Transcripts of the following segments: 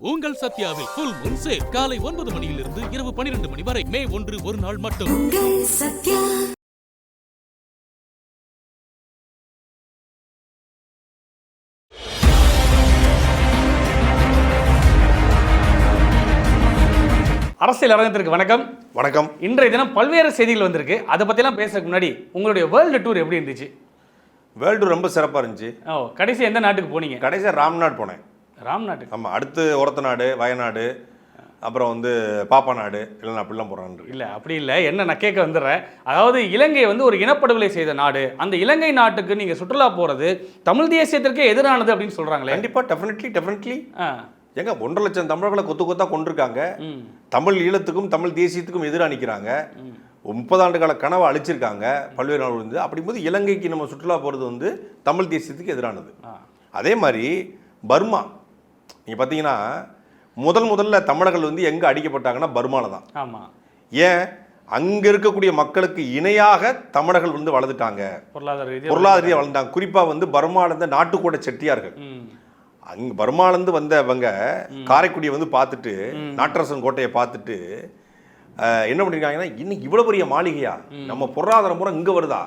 உங்கள் சத்யாவில் full Moon sale காலை 9 மணியிலிருந்து இரவு 12 மணி வரை. மே 1 ஒரு நாள் மட்டும். சத்யா. அரசியல் அரங்கத்திற்கு வணக்கம். வணக்கம். இன்றைய தினம் பல்வேறு செய்திகள் வந்திருக்கு. அதை பற்றிலாம் பேசுறதுக்கு முன்னாடி உங்களுடைய வேர்ல்டு டூர் எப்படி இருந்துச்சு? வேர்ல்டு ரொம்ப சிறப்பாக இருந்துச்சு. கடைசி எந்த நாட்டுக்கு போனீங்க? கடைசியாக ராம்நாட் போனேன். ராம்நாட்டுக்கு? ஆமாம். அடுத்து ஒரத்தநாடு, வயநாடு, அப்புறம் வந்து பாப்பா நாடு, இல்லைன்னா அப்படிலாம் போகிறான். இல்லை அப்படி இல்லை, என்ன நான் கேட்க வந்துடுறேன். அதாவது இலங்கை வந்து ஒரு இனப்படுகொலை செய்த நாடு. அந்த இலங்கை நாட்டுக்கு நீங்கள் சுற்றுலா போகிறது தமிழ் தேசியத்திற்கே எதிரானது அப்படின்னு சொல்கிறாங்களே. கண்டிப்பாக, டெஃபினெட்லி. ஏங்க 1.5 லட்சம் தமிழர்களை கொத்தா கொண்டிருக்காங்க. தமிழ் ஈழத்துக்கும் தமிழ் தேசியத்துக்கும் எதிராக நிற்கிறாங்க. 30 ஆண்டு கால கனவை அழிச்சிருக்காங்க பல்வேறு நாள் வந்து. அப்படிங்கும்போது இலங்கைக்கு நம்ம சுற்றுலா போகிறது வந்து தமிழ் தேசியத்துக்கு எதிரானது. அதே மாதிரி பர்மா நீங்கள் பார்த்தீங்கன்னா முதல்ல தமிழர்கள் வந்து எங்கே அடிக்கப்பட்டாங்கன்னா பர்மாவில் தான். ஆமாம். ஏன் அங்கே இருக்கக்கூடிய மக்களுக்கு இணையாக தமிழர்கள் வந்து வளர்ந்துட்டாங்க, பொருளாதார ரீதியாக வளர்ந்தாங்க. குறிப்பாக வந்து பர்மாவில் இருந்த நாட்டுக்கோட செட்டியார்கள் அங்கே பர்மாலேருந்து வந்தவங்க காரைக்குடியை வந்து பார்த்துட்டு, நாட்டரசன் கோட்டையை பார்த்துட்டு என்ன பண்ணியிருக்காங்கன்னா, இன்னும் இவ்வளோ பெரிய மாளிகையா, நம்ம பொருளாதாரம் பூரா இங்கே வருதா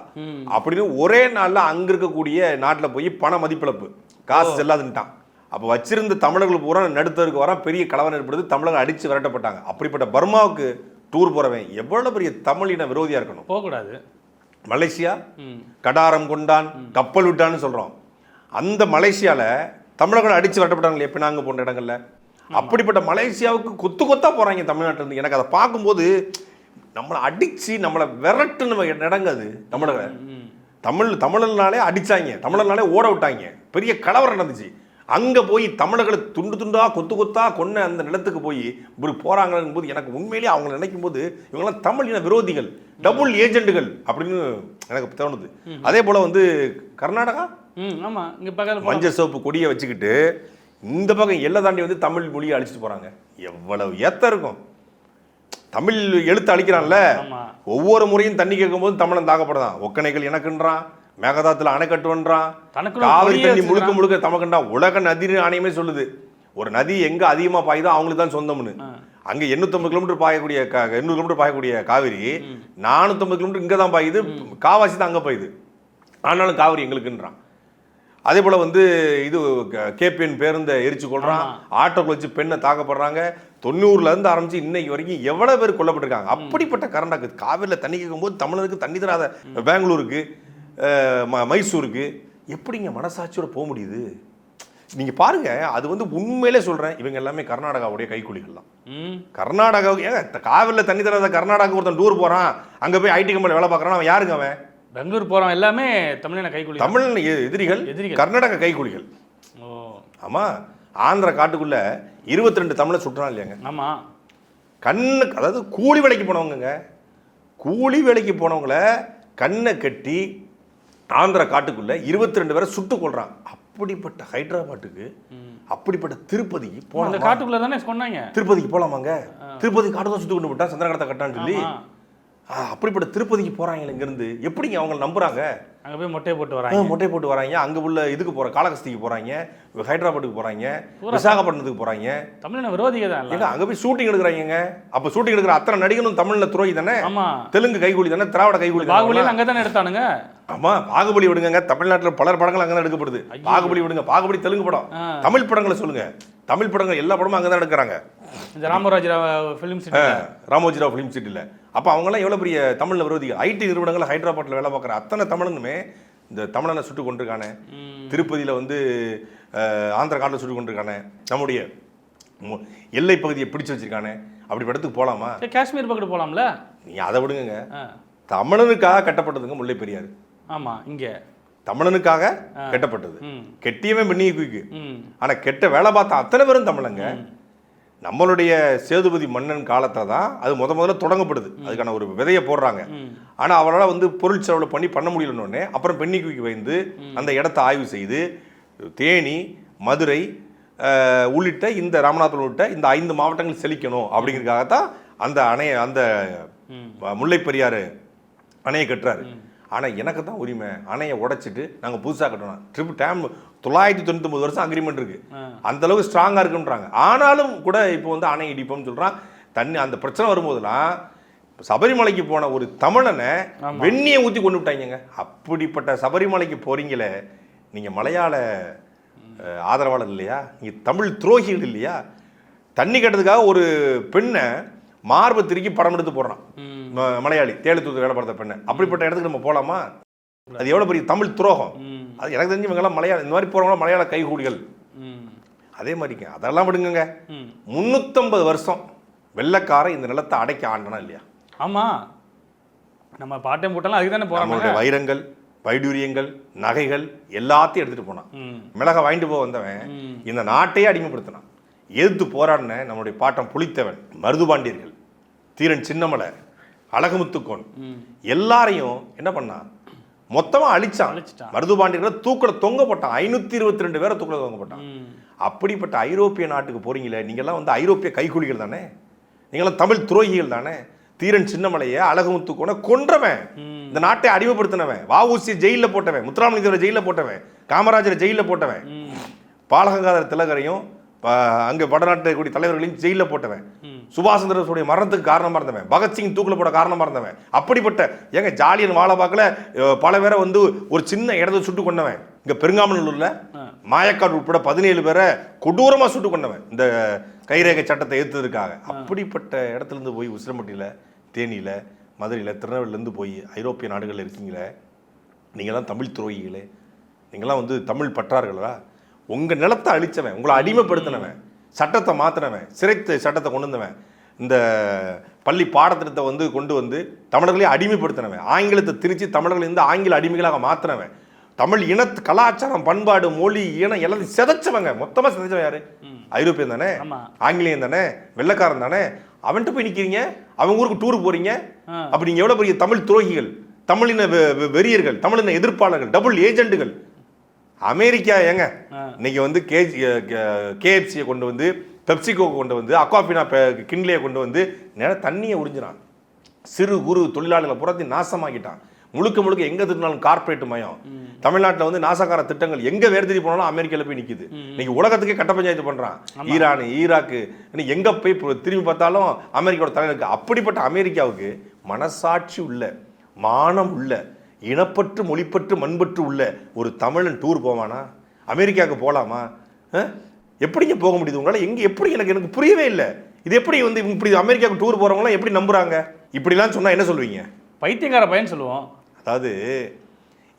அப்படின்னு ஒரே நாளில் அங்கே இருக்கக்கூடிய நாட்டில் போய் பண மதிப்பிழப்பு, காசு செல்லாதுன்ட்டான். அப்போ வச்சிருந்த தமிழர்கள் பூரா நடுத்தருக்கு வர பெரிய கலவரம் ஏற்படுது. தமிழர்கள் அடித்து விரட்டப்பட்டாங்க. அப்படிப்பட்ட பர்மாவுக்கு டூர் போகிறவன் எவ்வளோ பெரிய தமிழின விரோதியாக இருக்கணும். போகக்கூடாது. மலேசியா கடாரம் கொண்டான் கப்பல் விட்டான்னு சொல்கிறோம். அந்த மலேசியாவில் தமிழர்கள் அடித்து வரட்டப்பட்டாங்களே பினாங்கு போன்ற இடங்கள்ல. அப்படிப்பட்ட மலேசியாவுக்கு கொத்தா போகிறாங்க தமிழ்நாட்டிலேருந்து. எனக்கு அதை பார்க்கும்போது நம்மளை அடித்து நம்மளை விரட்டுன்னு இடங்க அது. தமிழர்னாலே அடித்தாங்க, தமிழர்னாலே ஓட விட்டாங்க, பெரிய கலவரம் நடந்துச்சு. அங்கே போய் தமிழர்களை துண்டா கொத்தா கொன்ன அந்த நிலத்துக்கு போய் இப்படி போகிறாங்கன்னு போது எனக்கு உண்மையிலேயே அவங்களை நினைக்கும் போது இவங்கெல்லாம் தமிழின விரோதிகள், டபுள் ஏஜெண்டுகள் அப்படின்னு எனக்கு தோணுது. அதே போல் வந்து கர்நாடகா மஞ்சள் சிவப்பு கொடியை வச்சுக்கிட்டு இந்த பக்கம் எல்லை தாண்டி வந்து தமிழ் மொழியை அழிச்சிட்டு போகிறாங்க. எவ்வளவு ஏத்த இருக்கும். தமிழ் எழுத்து அழிக்கிறான்ல, ஒவ்வொரு முறையும் தண்ணி கேட்கும் போது தமிழன் தாக்கப்படுதான். ஒக்கணைகள் எனக்குன்றான், மேகதாத்துல அணை கட்டுவன்றான், காவிரி தண்ணி முழுக்க தமக்குன்றான். உலக நதி ஆணையமே சொல்லுது ஒரு நதி எங்க அதிகமா பாயுதோ அவங்களுக்கு தான் சொந்தம்னு. அங்க 850 கிலோமீட்டர் பாயக்கூடிய 800 கிலோமீட்டர் பாயக்கூடிய காவிரி 450 கிலோமீட்டர் இங்க தான் பாயுது, காவாசி தான் அங்க பாயுது, ஆனாலும் காவிரி எங்களுக்குன்றான். அதே போல் வந்து இது கேபிஎன் பேருந்தை எரிச்சு கொள்றான், ஆட்டோக்குள்ள வச்சு பெண்ணை தாக்கப்படுறாங்க. 90லேருந்து ஆரம்பிச்சு இன்னைக்கு வரைக்கும் எவ்வளோ பேர் கொல்லப்பட்டிருக்காங்க. அப்படிப்பட்ட கரண்டாக்கு காவிரியில் தண்ணி கேட்கும்போது தமிழருக்கு தண்ணி தராத பெங்களூருக்கு, மைசூருக்கு எப்படிங்க மனசாட்சியோட போக முடியுது? நீங்கள் பாருங்க, அது வந்து உண்மையிலே சொல்கிறேன், இவங்க எல்லாமே கர்நாடகாவுடைய கைக்கூலிகள் தான். கர்நாடகா ஏங்க காவிரியில் தண்ணி தராத கர்நாடகாவுக்கு ஒருத்தன் டூர் போகிறான், அங்கே போய் ஐடி கம்பெனியில் வேலை பார்க்குறான், அவன் யாருங்க? அவன் பெங்களூர் போகிறோம் எல்லாமே தமிழின கைக்கூலி, தமிழ் எதிரிகள், கர்நாடக கைக்கூலிகள். ஆமாம். ஆந்திரா காட்டுக்குள்ள 22 தமிழை சுட்டுறான் இல்லையாங்க? ஆமாம். கண்ணுக்கு, அதாவது கூலி வேலைக்கு போனவங்க, கூலி வேலைக்கு போனவங்கள கண்ணை கட்டி ஆந்திரா காட்டுக்குள்ள 22 பேரை சுட்டு கொள்றான். அப்படிப்பட்ட ஹைதராபாத்துக்கு, அப்படிப்பட்ட திருப்பதிக்கு போன காட்டுக்குள்ள தானே சொன்னாங்க. திருப்பதிக்கு போலாமாங்க? திருப்பதி காட்டு தான் சுட்டு கொண்டு விட்டான், சந்திரகடத்தை கட்டான்னு சொல்லி. அப்படிப்பட்ட திருப்பதிக்கு போறாங்க. இங்கிருந்து எப்படிங்க அவங்க நம்புறாங்க? அங்கே போய் மொட்டை போட்டு வராங்க. அங்கே உள்ள இதுக்கு போகிற காளகஸ்திக்கு போகிறாங்க, ஹைதராபாத்துக்கு போகிறாங்க, விசாகப்பட்டினத்துக்கு போகிறாங்க. தமிழின விரோதிகள் தான். ஏங்க அங்கே போய் ஷூட்டிங் எடுக்கிறாங்க. அப்போ ஷூட்டிங் எடுக்கிற அத்தனை நடிகனும் தமிழில் துரோகி தானே? தெலுங்கு கைகூலி தானே? திராவிட கைகூலி. பாகுபலி அங்கே தானே எடுத்தானுங்க. ஆமாம். பாகுபலி விடுங்க, தமிழ்நாட்டில் பலர் படங்கள் அங்கே தான் எடுக்கப்படுது. பாகுபலி விடுங்க, பாகுபலி தெலுங்கு படம். தமிழ் படங்களை சொல்லுங்க, தமிழ் படங்கள் எல்லா படமும் அங்கே தான் எடுக்கிறாங்க. இந்த ராமோஜிராவ் ஃபிலிம் சிட்டியில். அப்போ அவங்கெல்லாம் எவ்வளோ பெரிய தமிழில் விரோதிகள். ஐடி நிறுவனங்கள் ஹைதராபாத்தில் வேலை பார்க்குற அத்தனை தமிழனுமே இந்த தமிழனை சுட்டு கொண்டிருக்கானே. திருப்பதியில் வந்து ஆந்திர காட்டில் சுட்டு கொண்டிருக்கானே. நம்முடைய எல்லை பகுதியை பிடிச்சு வச்சிருக்கானே. அப்படி படத்துக்கு போகலாமா? காஷ்மீர் பக்கத்து போகலாம்ல. நீங்கள் அதை விடுங்க. தமிழனுக்காக கட்டப்பட்டதுங்க முல்லை பெரியாறு. ஆமாம். இங்கே தமிழனுக்காக கெட்டப்பட்டது. கெட்டியவே பெண்ணிய குயிக்கு. ஆனால் கெட்ட வேலை பார்த்த அத்தனை பேரும் தமிழங்க. நம்மளுடைய சேதுபதி மன்னன் காலத்தில் தான் அது முதல்ல தொடங்கப்படுது. அதுக்கான ஒரு விதையை போடுறாங்க. ஆனால் அவரால் வந்து பொருள் செலவு பண்ண முடியலன்னொடனே அப்புறம் பெண்ணிக்குவிக்கு வந்து அந்த இடத்த ஆய்வு செய்து தேனி, மதுரை உள்ளிட்ட இந்த ராமநாதபுரம் உள்ளிட்ட இந்த 5 மாவட்டங்கள் செழிக்கணும் அப்படிங்கிறதுக்காகத்தான் அந்த முல்லை பெரியாறு அணையை கட்டுறாரு. ஆனால் எனக்கு தான் உரிமை, அணையை உடைச்சிட்டு நாங்கள் புதுசாக கட்டணும். ட்ரிப் டேம் 999 வருஷம் அக்ரிமெண்ட் இருக்குது, அந்தளவுக்கு ஸ்ட்ராங்காக இருக்குன்றாங்க. ஆனாலும் கூட இப்போ வந்து அணை இடிப்போம்னு சொல்கிறான். தண்ணி அந்த பிரச்சனை வரும்போதெல்லாம் சபரிமலைக்கு போன ஒரு தமிழனை வெந்நியை ஊற்றி கொண்டு விட்டாங்க. அப்படிப்பட்ட சபரிமலைக்கு போகிறீங்களே, நீங்கள் மலையாள ஆதரவாளர் இல்லையா, நீங்கள் தமிழ் துரோகிகள் இல்லையா? தண்ணி கட்டுறதுக்காக ஒரு பெண்ணை மார்பை திருக்கி படம் எடுத்து போடுறான் மலையாளி, தேழுத்தூர் வேலை பார்த்த பெண்ணை. அப்படிப்பட்ட இடத்துக்கு நம்ம போகலாமா? அது எவ்வளோ பெரிய தமிழ் துரோகம். அது எனக்கு தெரிஞ்சு இவங்கெல்லாம் மலையாள இந்த மாதிரி போகிறவங்களாம் மலையாள கைகூடிகள். அதே மாதிரிங்க அதெல்லாம் விடுங்க. 350 வருஷம் வெள்ளைக்காரன் இந்த நிலத்தை அடைக்க ஆண்டனா இல்லையா? ஆமாம், நம்ம பாட்டையும் போட்டாலும் அதுக்கு தானே போகிறாங்க. வைரங்கள், வைடூரியங்கள், நகைகள் எல்லாத்தையும் எடுத்துகிட்டு போனான். மிளகா வாங்கிட்டு போக வந்தவன் இந்த நாட்டையே அடிமைப்படுத்தினான். எதிர்த்து போராடின நம்மளுடைய பாட்டம் புலித்தேவன், மருதுபாண்டியர்கள், தீரன் சின்னமலை, அழகுமுத்துக்கோன் எல்லாரையும் என்ன பண்ணான்? மொத்தமாக அழிச்சான். மருதுபாண்டியர்களை தூக்கில தொங்க போட்டான். 522 பேரை தூக்கில தொங்க போட்டான். அப்படிப்பட்ட ஐரோப்பிய நாட்டுக்கு போறீங்களே, நீங்கள்லாம் வந்து ஐரோப்பிய கைக்கூலிகள் தானே, நீங்களாம் தமிழ் துரோகிகள் தானே. தீரன் சின்னமலையை, அழகுமுத்துக்கோனை கொன்றவன், இந்த நாட்டை அடிமைப்படுத்தினவன், வஉசி ஜெயிலில் போட்டவன், முத்துராமலிங்கரை ஜெயிலில் போட்டவன், காமராஜரை ஜெயிலில் போட்டவன், பாலகங்காதர திலகரையும் அங்கே வடநாட்டு கூடிய தலைவர்களையும் ஜெயிலில் போட்டவன், சுபாஷ் சந்திரபோஸுடைய மரணத்துக்கு காரணமாக இருந்தவன், பகத்சிங் தூக்கில் போட காரணமாக இருந்தவன். அப்படிப்பட்ட ஏங்க ஜாலியன் வாலாபாக்கில் பல பேரை வந்து ஒரு சின்ன இடத்த சுட்டு கொண்டவன். இங்கே பெருங்காமநல்லூரில் மாயக்காடு உட்பட 17 பேரை கொடூரமாக சுட்டு கொண்டவன் இந்த கைரேகை சட்டத்தை எதிர்த்ததுக்காக. அப்படிப்பட்ட இடத்துலேருந்து போய் உசிலம்பட்டியில், தேனியில், மதுரையில், திருநெல்வேலியிலேருந்து போய் ஐரோப்பிய நாடுகளில் இருக்கீங்களே, நீங்கள்லாம் தமிழ் துரோகிகளே, நீங்கள்லாம் வந்து தமிழ் பற்றார்களா? உங்கள் நிலத்தை அழித்தவன், உங்களை அடிமைப்படுத்தினவன், சட்டத்தை மாற்றினவன், சிறைத்த சட்டத்தை கொண்டு வந்தவன், இந்த பள்ளி பாடத்திட்டத்தை வந்து கொண்டு வந்து தமிழர்களையும் அடிமைப்படுத்தினவன், ஆங்கிலத்தை திரித்து தமிழர்கள் இருந்து ஆங்கில அடிமைகளாக மாற்றினவன், தமிழ் இனத்து கலாச்சாரம், பண்பாடு, மொழி, இனம் எல்லாத்தையும் சிதைச்சவங்க. மொத்தமாக சிதைச்சவன் யாரு? ஐரோப்பியன் தானே, ஆங்கிலேயன் தானே, வெள்ளைக்காரன் தானே. அவன்கிட்ட போய் நிற்கிறீங்க, அவங்க ஊருக்கு டூர் போகிறீங்க. அப்படி நீங்கள் எவ்வளோ பெரிய தமிழ் துரோகிகள், தமிழின வெறியர்கள், தமிழின எதிர்ப்பாளர்கள், டபுள் ஏஜென்ட்டுகள். அமெரிக்கா ஏங்க இன்னைக்கு வந்து கேஎஃப்சியை கொண்டு வந்து, பெப்சிகோ கொண்டு வந்து, அக்வாபினா கிண்ட்லியை கொண்டு வந்து தண்ணியை உறிஞ்சினான். சிறு குறு தொழிலாளர்களை புறத்தி நாசமாக்கிட்டான். முழுக்க முழுக்க எங்கே திருநாளும் கார்பரேட் மயம். தமிழ்நாட்டில் வந்து நாசகார திட்டங்கள் எங்கே வேர்திரி போனாலும் அமெரிக்காவில் போய் நிற்குது. இன்னைக்கு உலகத்துக்கே கட்ட பஞ்சாயத்து பண்ணுறான். ஈரான், ஈராக்கு, இன்னைக்கு எங்கே போய் திரும்பி பார்த்தாலும் அமெரிக்காவோட தலைவருக்கு. அப்படிப்பட்ட அமெரிக்காவுக்கு மனசாட்சி உள்ள, மானம் உள்ள, இனப்பற்று, மொழிப்பற்று, மண்பற்று உள்ள ஒரு தமிழன் டூர் போவானா? அமெரிக்காவுக்கு போகலாமா? எப்படிங்க போக முடியுது உங்களால்? எங்கே எப்படி? எனக்கு புரியவே இல்லை. இது எப்படி வந்து இப்படி அமெரிக்காவுக்கு டூர் போகிறவங்களாம் எப்படி நம்புகிறாங்க? இப்படிலாம் சொன்னால் என்ன சொல்லுவீங்க? பைத்தியக்கார பையன் சொல்லுவோம். அதாவது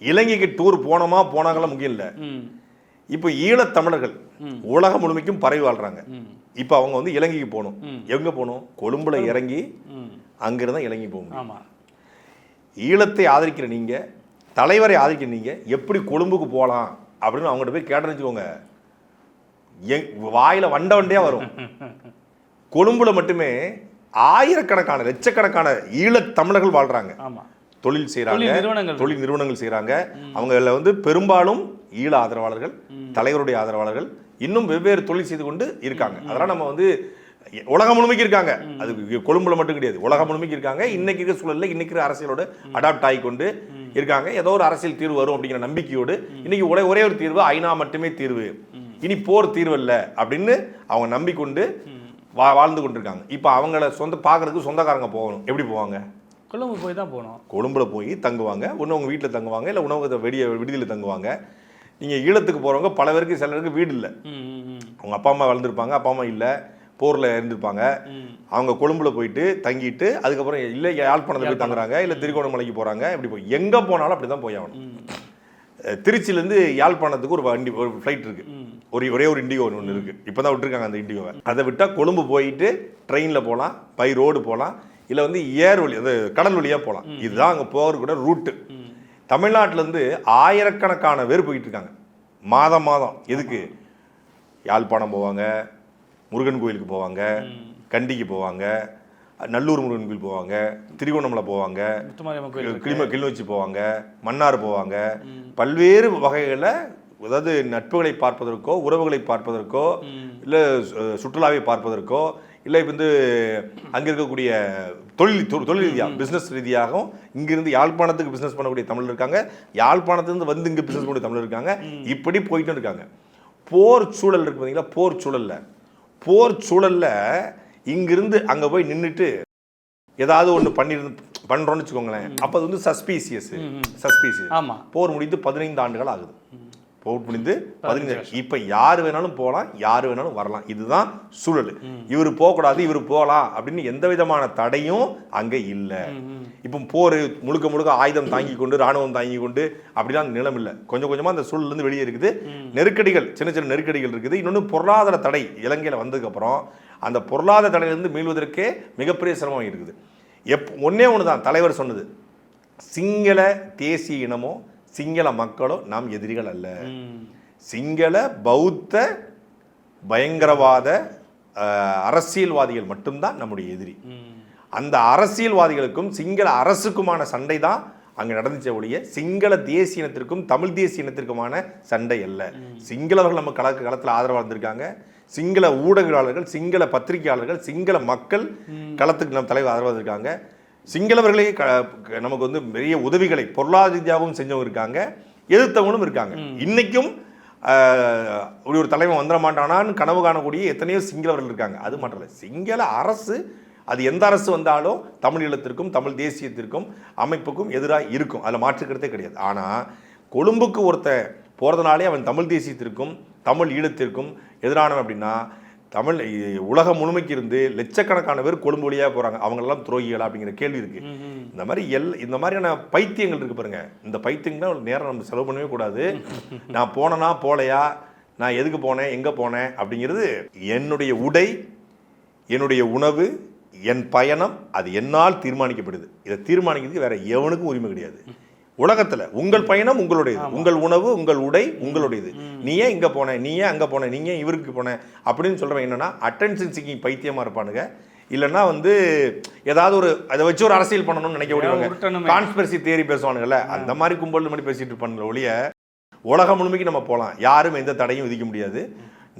இலங்கைக்கு டூர் போனோமா போனாங்களாம் முக்கியம் இல்லை. இப்போ ஈழத்தமிழர்கள் உலகம் முழுமைக்கும் பரவி வாழ்றாங்க. இப்போ அவங்க வந்து இலங்கைக்கு போகணும். எங்கே போகணும்? கொழும்புல இறங்கி அங்கிருந்தான் இலங்கை போகணும். ஈழத்தை ஆதரிக்கிற நீங்கள், தலைவரை ஆதரிக்கிற நீங்கள் எப்படி கொழும்புக்கு போகலாம் அப்படின்னு அவங்ககிட்ட போய் கேட்டேன்னு வச்சுக்கோங்க, வாயில் வண்ட வண்டையாக வரும். கொழும்புல மட்டுமே ஆயிரக்கணக்கான, லட்சக்கணக்கான ஈழத் தமிழர்கள் வாழ்றாங்க. தொழில் செய்கிறாங்க, தொழில் நிறுவனங்கள் செய்கிறாங்க. அவங்கள வந்து பெரும்பாலும் ஈழ ஆதரவாளர்கள், தலைவருடைய ஆதரவாளர்கள், இன்னும் வெவ்வேறு தொழில் செய்து கொண்டு இருக்காங்க. அதெல்லாம் நம்ம வந்து உலகம் முழுமைக்கு இருக்காங்க. அது கொழும்புல மட்டும் கிடையாது, உலகம் முழுமைக்கு இருக்காங்க. இன்னைக்கு இருக்கிற சூழலில் இன்னைக்கு அரசியலோடு அடாப்ட் ஆகி கொண்டு இருக்காங்க. ஏதோ ஒரு அரசியல் தீர்வு வரும் அப்படிங்கிற நம்பிக்கையோடு இன்னைக்கு ஒரே ஒரு தீர்வு, ஐநா மட்டுமே தீர்வு, இனி போர் தீர்வு இல்லை அப்படின்னு அவங்க நம்பிக்கொண்டு வாழ்ந்து கொண்டிருக்காங்க. இப்போ அவங்கள பார்க்கறதுக்கு சொந்தக்காரங்க போகணும். எப்படி போவாங்க? கொழும்பு போய் தான் போகணும். கொழும்புல போய் தங்குவாங்க. ஒன்று அவங்க வீட்டில் தங்குவாங்க, இல்லை உணவகத்தை விடுதியில் தங்குவாங்க. நீங்கள் ஈழத்துக்கு போகிறவங்க பல பேருக்கு, சிலருக்கு வீடு இல்லை. அவங்க அப்பா அம்மா வளர்ந்துருப்பாங்க, அப்பா அம்மா இல்லை, போரில் இருந்திருப்பாங்க. அவங்க கொழும்புல போயிட்டு தங்கிட்டு அதுக்கப்புறம் இல்லை யாழ்ப்பாணத்தில் போய் தங்குறாங்க, இல்லை திருகோணமலைக்கு போகிறாங்க. இப்படி போய் எங்கே போனாலும் அப்படி தான் போய் ஆகணும். திருச்சியிலேருந்து யாழ்ப்பாணத்துக்கு ஒரு ஃப்ளைட் இருக்குது. ஒரே ஒரு இண்டிகோ ஒன்று இருக்குது. இப்போ தான் விட்டுருக்காங்க அந்த இண்டிகோவை. அதை விட்டால் கொழும்பு போயிட்டு ட்ரெயினில் போகலாம், பை ரோடு போகலாம், இல்லை வந்து ஏர் வழி, அது கடல் வழியாக போகலாம். இதுதான் அங்கே போகிறது கூட ரூட்டு. தமிழ்நாட்டிலேருந்து ஆயிரக்கணக்கான பேர் போயிட்டு இருக்காங்க மாதம். எதுக்கு? யாழ்ப்பாணம் போவாங்க, முருகன் கோயிலுக்கு போவாங்க, கண்டிக்கு போவாங்க, நல்லூர் முருகன் கோயில் போவாங்க, திருகோணமலை போவாங்க, கிளிநொச்சி போவாங்க, மன்னார் போவாங்க. பல்வேறு வகைகளில், அதாவது நட்புகளை பார்ப்பதற்கோ, உறவுகளை பார்ப்பதற்கோ, இல்லை சுற்றுலாவை பார்ப்பதற்கோ, இல்லை இப்போ வந்து அங்கே இருக்கக்கூடிய தொழில் ரீதியாக பிஸ்னஸ் ரீதியாகவும் இங்கிருந்து யாழ்ப்பாணத்துக்கு பிஸ்னஸ் பண்ணக்கூடிய தமிழ் இருக்காங்க, யாழ்ப்பாணத்துலேருந்து வந்து இங்கே பிஸ்னஸ் பண்ணக்கூடிய தமிழ் இருக்காங்க, இப்படி போயிட்டு இருக்காங்க. போர் சூழல் இருக்கு பார்த்தீங்களா, போர் சூழலில் இங்கிருந்து அங்கே போய் நின்றுட்டு ஏதாவது ஒன்று பண்ணுறோன்னு வச்சுக்கோங்களேன், அப்போ அது வந்து சஸ்பீசியஸ். ஆமாம், போர் முடிந்து 15 ஆண்டுகள் ஆகுது. போர் முடிந்து 15. இப்போ யார் வேணாலும் போகலாம், யார் வேணாலும் வரலாம், இதுதான் சூழல். இவர் போகக்கூடாது, இவர் போகலாம் அப்படின்னு எந்த விதமான தடையும் அங்கே இல்லை. இப்போ போர் முழுக்க ஆயுதம் தாங்கி கொண்டு, ராணுவம் தாங்கி கொண்டு அப்படிலாம் நிலம் இல்லை. கொஞ்சம் கொஞ்சமாக அந்த சூழலிருந்து வெளியே இருக்குது. நெருக்கடிகள், சின்ன நெருக்கடிகள் இருக்குது. இன்னொன்று பொருளாதார தடை இலங்கையில் வந்ததுக்கப்புறம் அந்த பொருளாதார தடையிலிருந்து மீள்வதற்கே மிகப்பெரிய சிரமம் இருக்குது. ஒன்னே ஒன்று தான் தலைவர் சொன்னது, சிங்கள தேசிய இனமோ சிங்கள மக்களோ நாம் எதிரிகள் அல்ல. சிங்கள பௌத்த பயங்கரவாத அரசியல்வாதிகள் மட்டும்தான் நம்முடைய எதிரி. அந்த அரசியல்வாதிகளுக்கும் சிங்கள அரசுக்குமான சண்டை தான் அங்கே நடந்துச்ச ஒழிய சிங்கள தேசிய இனத்திற்கும் தமிழ் தேசிய இனத்திற்குமான சண்டை அல்ல. சிங்களவர்கள் நம்ம களத்தில் ஆதரவாக இருந்திருக்காங்க, சிங்கள ஊடகவியலாளர்கள், சிங்கள பத்திரிகையாளர்கள், சிங்கள மக்கள் களத்துக்கு நம்ம தலைவர் ஆதரவாக இருக்காங்க. சிங்களவர்களே நமக்கு வந்து பெரிய உதவிகளை பொருளாதார ரீதியாகவும் செஞ்சவங்க இருக்காங்க, எதிர்த்தவங்களும் இருக்காங்க. இன்னைக்கும் இப்படி ஒரு தலைவன் வந்துட மாட்டானான்னு கனவு காணக்கூடிய எத்தனையோ சிங்களவர்கள் இருக்காங்க. அது மட்டும் இல்லை, சிங்கள அரசு அது எந்த அரசு வந்தாலும் தமிழ் ஈழத்திற்கும் தமிழ் தேசியத்திற்கும் அமைப்புக்கும் எதிராக இருக்கும், அதில் மாற்றுக்கிறதே கிடையாது. ஆனால் கொழும்புக்கு ஒருத்தன் போகிறதுனாலே அவன் தமிழ் தேசியத்திற்கும் தமிழ் ஈழத்திற்கும் எதிரானவன் அப்படின்னா, தமிழ் உலகம் முழுமைக்கு இருந்து லட்சக்கணக்கான பேர் கொழும்பு வழியாக போகிறாங்க, அவங்களெல்லாம் துரோகிகளா அப்படிங்கிற கேள்வி இருக்குது. இந்த மாதிரியான பைத்தியங்கள் இருக்குது பாருங்க. இந்த பைத்தியங்கள் நேரம் நம்ம செலவு பண்ணவே கூடாது. நான் போனேன்னா போலையா, நான் எதுக்கு போனேன், எங்கே போனேன் அப்படிங்கிறது என்னுடைய உடை, என்னுடைய உணவு, என் பயணம், அது என்னால் தீர்மானிக்கப்படுது. இதை தீர்மானிக்கிறதுக்கு வேற எவனுக்கும் உரிமை கிடையாது உலகத்தில். உங்கள் பயணம் உங்களுடையது, உங்கள் உணவு, உங்கள் உடை உங்களுடையது. நீ ஏன் இங்கே போன, நீ ஏன் அங்கே போன, நீ ஏன் இவருக்கு போன அப்படின்னு சொல்கிறவன் என்னன்னா அட்டென்ஷன் சீக்கிங் பைத்தியமாக இருப்பானுங்க. இல்லைன்னா வந்து ஏதாவது ஒரு அதை வச்சு ஒரு அரசியல் பண்ணணும்னு நினைக்கக்கூடியவங்க, கான்ஸ்பிரசி தியரி பேசுவானுங்கல்ல, அந்த மாதிரி கும்பல் மாதிரி பேசிட்டு இருப்பானுங்க ஒழிய உலகம் முழுமைக்கு நம்ம போகலாம், யாரும் எந்த தடையும் விதிக்க முடியாது.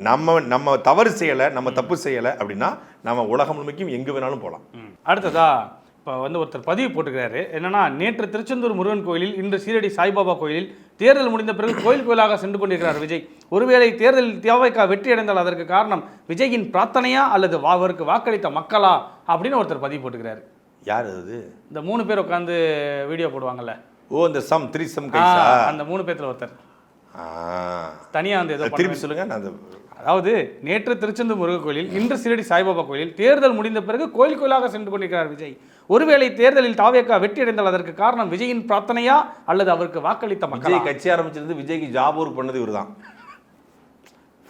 நம்ம தவறு செய்யலை, நம்ம தப்பு செய்யலை அப்படின்னா நம்ம உலகம் முழுமைக்கும் எங்கே வேணாலும் போகலாம். அடுத்ததா இப்போ வந்து ஒருத்தர் பதிவு போட்டுக்கிறாரு, என்னன்னா நேற்று திருச்செந்தூர் முருகன் கோயிலில், இன்று சீரடி சாய்பாபா கோயிலில் தேர்தல் முடிந்த பிறகு கோயிலாக சென்று கொண்டிருக்கிறார் விஜய். ஒருவேளை தேர்தலில் தேவைக்கா வெற்றி அடைந்தால் அதற்கு காரணம் விஜயின் பிரார்த்தனையா அல்லது அவருக்கு வாக்களித்த மக்களா அப்படின்னு ஒருத்தர் பதிவு போட்டுக்கிறாரு. யார் அது? இந்த 3 பேர் உட்காந்து வீடியோ போடுவாங்கல்ல, இந்த சம் அந்த 3 பேர்த்துல ஒருத்தர் தனியா வந்து ஏதோ திருப்பி சொல்லுங்க. அதாவது நேற்று திருச்செந்தூர் முருகன் கோயிலில், இன்று சீரடி சாய்பாபா கோயிலில் தேர்தல் முடிந்த பிறகு கோயிலாக சென்று கொண்டிருக்கிறார் விஜய். ஒருவேளை தேர்தலில் தாவேக்கா வெற்றி அடைந்தால் அதற்கு காரணம் விஜயின் பிரார்த்தனையா அல்லது அவருக்கு வாக்களித்த மக்கள்? விஜய் கட்சி ஆரம்பிச்சிருந்து விஜய்க்கு ஜாப் ஒர்க் பண்ணது இவர் தான்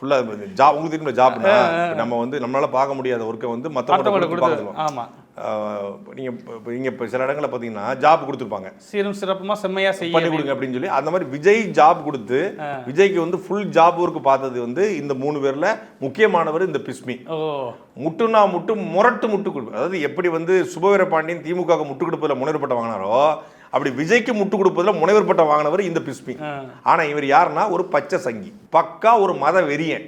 ஃபுல்லாக. ஜாப் உங்களுக்கு தெரியும், ஜாப்னா நம்ம வந்து நம்மளால பார்க்க முடியாத ஒர்க்கை வந்து மற்றவங்களுக்கு பார்க்கலாம். ஆமாம், நீங்கள் இப்போ சில இடங்களில் பார்த்தீங்கன்னா ஜாப் கொடுத்துருப்பாங்க, சீரும் சிறப்புமா செம்மையா பண்ணி கொடுங்க அப்படின்னு சொல்லி. அந்த மாதிரி விஜய் ஜாப் கொடுத்து விஜய்க்கு வந்து ஃபுல் ஜாப் ஒர்க் பார்த்தது வந்து இந்த 3 பேர்ல முக்கியமானவர் இந்த பிஸ்மி. முட்டுனா முட்டு கொடுப்பு. அதாவது எப்படி வந்து சுபவீர பாண்டியன் திமுக முட்டு கொடுப்பதில் முனைவர் பட்டம் வாங்கினாரோ, அப்படி விஜய்க்கு முட்டு கொடுப்பதில் முனைவர் பட்டம் வாங்கினவர் இந்த பிஸ்மி. ஆனா இவர் யாருன்னா ஒரு பச்சை சங்கி, பக்கா ஒரு மத வெறியன்,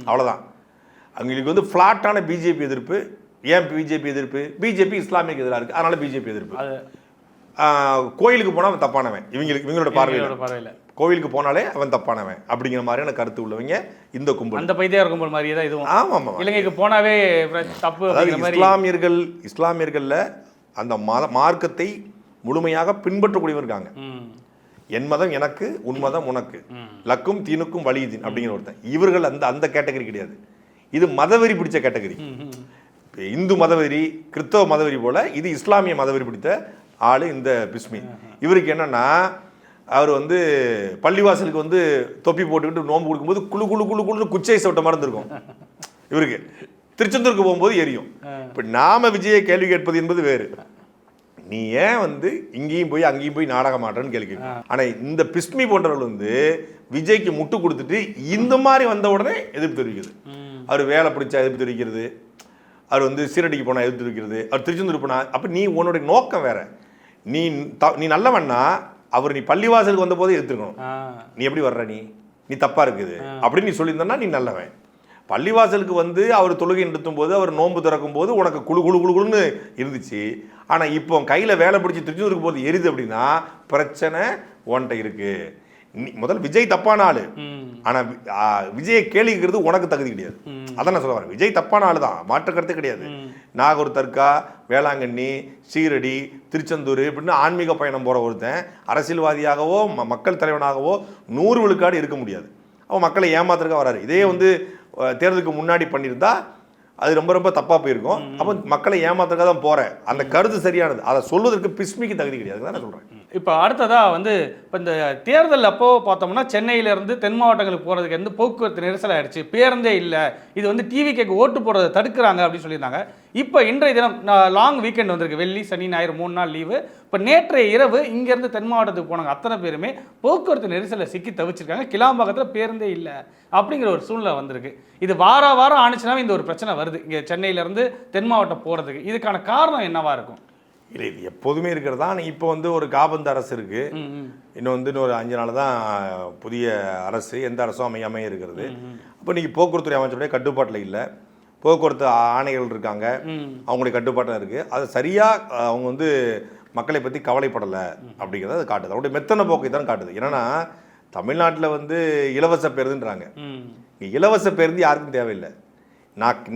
அவ்வளவுதான். அவங்களுக்கு வந்து ஃபிளாட்டான பிஜேபி எதிர்ப்பு. ஏன் பிஜேபி எதிர்ப்பு? பிஜேபி இஸ்லாமியக்கு எதிராக இருக்கு, அதனால பிஜேபி எதிர்ப்பு. கோயிலுக்கு போனா அவன் தப்பானவன், இவங்களோட பார்வையில் கோவிலுக்கு போனாலே அவன் தப்பானவன் அப்படிங்கிற மாதிரியான கருத்து உள்ளவங்க இந்த கும்பல். அந்த பைத்தியார் கும்பல் மாதிரியே தான் இதுவும். ஆமாம், இலங்கைக்கு போனாவே தப்பு. இஸ்லாமியர்கள்ல அந்த மார்க்கத்தை முழுமையாக பின்பற்றக்கூடியவர் இருக்காங்க. என் மதம் எனக்கு, உன் மதம் உனக்கு, லக்கும் தீனுக்கும் வலியுதீன் அப்படிங்கிற ஒருத்தன். இவர்கள் அந்த கேட்டகரி கிடையாது. இது மதவெறி பிடிச்ச கேட்டகரி. இந்து மதவெறி, கிறிஸ்தவ மதவெறி போல இது இஸ்லாமிய மதவெறி பிடித்த ஆளு இந்த பிஸ்மி. இவருக்கு என்னன்னா, அவர் வந்து பள்ளிவாசலுக்கு வந்து தொப்பி போட்டுக்கிட்டு நோம்பு கொடுக்கும்போது குழு குழு குழு குழு குச்சை சோட்ட மாதிரி இருக்கும் இவருக்கு. திருச்செந்தூருக்கு போகும்போது எரியும். இப்போ நாம விஜயை கேள்வி கேட்பது என்பது வேறு. நீ ஏன் வந்து இங்கேயும் போய் அங்கேயும் போய் நாடகம் ஆடுறன்னு கேள்வி கேட்கும். ஆனால் இந்த பிஸ்மி போன்றவர்கள் வந்து விஜய்க்கு முட்டு கொடுத்துட்டு இந்த மாதிரி வந்த உடனே எதிர்ப்பு தெரிவிக்கிறது. அவர் வேலை பிடிச்சா எதிர்ப்பு தெரிவிக்கிறது, அவர் வந்து சீரடிக்கு போனால் எதிர்ப்பு தெரிவிக்கிறது, அவர் திருச்செந்தூர் போனால். அப்போ நீ உன்னுடைய நோக்கம் வேற. நீ நல்லவண்ணா அவர் நீ பள்ளிவாசலுக்கு வந்த போதே எடுத்துருக்கணும். நீ எப்படி வர்ற, நீ தப்பா இருக்குது அப்படின்னு நீ சொல்லியிருந்தா நீ நல்லவன். பள்ளிவாசலுக்கு வந்து அவர் தொழுகை நிறுத்தும் போது அவர் நோன்பு திறக்கும் போது உனக்கு குழு குழு குழுன்னு இருந்துச்சு. ஆனால் இப்போ கையில் வேலை பிடிச்சி திருச்செந்தூருக்கு போது எரியுது அப்படின்னா பிரச்சனை உன்கிட்ட இருக்கு. முதல் விஜய் தப்பான ஆளு, ஆனால் விஜயை கேள்விக்கிறது உனக்கு தகுதி கிடையாது. அதான் நான் சொல்ல வரேன். விஜய் தப்பான ஆளு தான், மாற்று கருத்து கிடையாது. நாகூர் தர்கா, வேளாங்கண்ணி, சீரடி, திருச்செந்தூர் இப்படின்னு ஆன்மீக பயணம் போகிற ஒருத்தன் அரசியல்வாதியாகவோ மக்கள் தலைவனாகவோ 100 விழுக்காடு இருக்க முடியாது. அவன் மக்களை ஏமாத்துறதுக்காக வராரு. இதே வந்து தேர்தலுக்கு முன்னாடி பண்ணியிருந்தா அது ரொம்ப ரொம்ப தப்பாக போயிருக்கும். அப்போ மக்களை ஏமாத்துறதுக்காக தான் போகிறேன். அந்த கருத்து சரியானது, அதை சொல்வதற்கு பிஸ்மிக்கு தகுதி கிடையாது தான் நான் சொல்கிறேன். இப்போ அடுத்ததாக வந்து இப்போ இந்த தேர்தல் அப்போ பார்த்தோம்னா சென்னையிலேருந்து தென் மாவட்டங்களுக்கு போகிறதுக்கு வந்து போக்குவரத்து நெரிசல் ஆயிடுச்சு, பேருந்தே இல்லை, இது வந்து டிவிக்கு ஓட்டு போடுறதை தடுக்கிறாங்க அப்படின்னு சொல்லியிருந்தாங்க. இப்போ இன்றைய தினம் லாங் வீக்கெண்ட் வந்திருக்கு, வெள்ளி சனி ஞாயிறு 3 நாள் லீவு. இப்போ நேற்றைய இரவு இங்கேருந்து தென் மாவட்டத்துக்கு போனாங்க அத்தனை பேருமே போக்குவரத்து நெரிசலில் சிக்கி தவிச்சிருக்காங்க. கிளாம்பாக்கத்தில் பேருந்தே இல்லை அப்படிங்கிற ஒரு சூழ்நிலை வந்திருக்கு. இது வாரம் ஆணுச்சுனாவே இந்த ஒரு பிரச்சனை வருது இங்கே சென்னையிலேருந்து தென் மாவட்டம் போகிறதுக்கு. இதுக்கான காரணம் என்னவா இருக்கும்? இல்லை, இது எப்போதுமே இருக்கிறதா. இப்போ வந்து ஒரு காபந்து அரசு இருக்கு, இன்னும் வந்து இன்னொரு 5 நாள் தான் புதிய அரசு, எந்த அரசும் அமைய இருக்கிறது. அப்போ நீங்கள் போக்குவரத்துறை அமைச்சருடைய கட்டுப்பாட்டில் இல்லை, போக்குவரத்து ஆணைகள் இருக்காங்க, அவங்களுடைய கட்டுப்பாட்டில் இருக்குது. அது சரியாக அவங்க வந்து மக்களை பற்றி கவலைப்படலை அப்படிங்கிறத அது காட்டுது. அவங்களுடைய மெத்தன போக்கை தான் காட்டுது. என்னன்னா தமிழ்நாட்டில் வந்து இலவச பேருந்துன்றாங்க. இலவச பேருந்து யாருக்கும் தேவையில்லை.